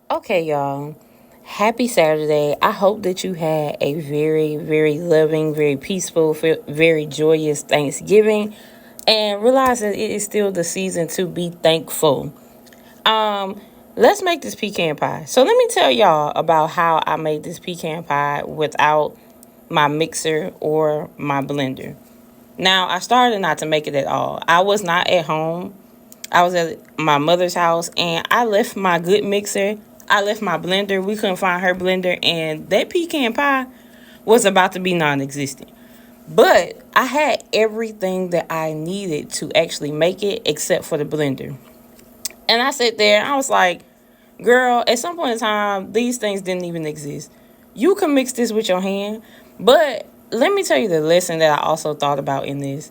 Okay, y'all. Happy Saturday. I hope that you had a very, very loving, very peaceful, very joyous Thanksgiving and realize that it is still the season to be thankful. Um, let's make this pecan pie. So let me tell y'all about how I made this pecan pie without my mixer or my blender. Now, I started not to make it at all. I was not at home. I was at my mother's house and I left my good mixer. I left my blender. We couldn't find her blender, and that pecan pie was about to be non existent. But I had everything that I needed to actually make it except for the blender. And I sat there and I was like, girl, at some point in time, these things didn't even exist. You can mix this with your hand. But let me tell you the lesson that I also thought about in this.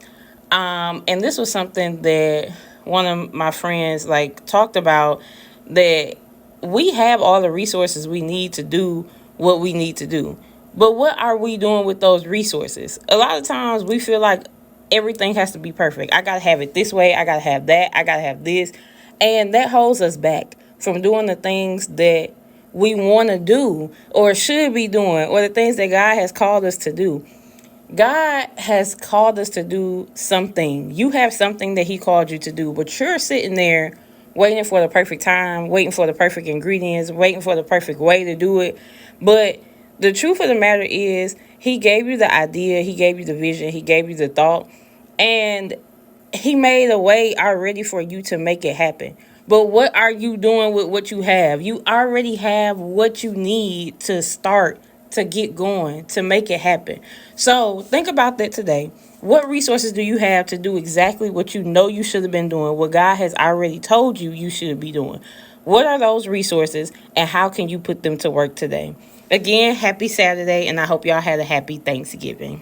And this was something that one of my friends like talked about, that we have all the resources we need to do what we need to do. But what are we doing with those resources? A lot of times we feel like everything has to be perfect. I got to have it this way. I got to have that. I got to have this. And that holds us back from doing the things that we want to do or should be doing, or the things that God has called us to do. God has called us to do something. You have something that He called you to do, but you're sitting there waiting for the perfect time, waiting for the perfect ingredients, waiting for the perfect way to do it. But the truth of the matter is, He gave you the idea, He gave you the vision, He gave you the thought, and He made a way already for you to make it happen. But what are you doing with what you have? You already have what you need to start, to get going, to make it happen. So think about that today. What resources do you have to do exactly what you know you should have been doing, what God has already told you you should be doing? What are those resources and how can you put them to work today? Again, happy Saturday, and I hope y'all had a happy Thanksgiving.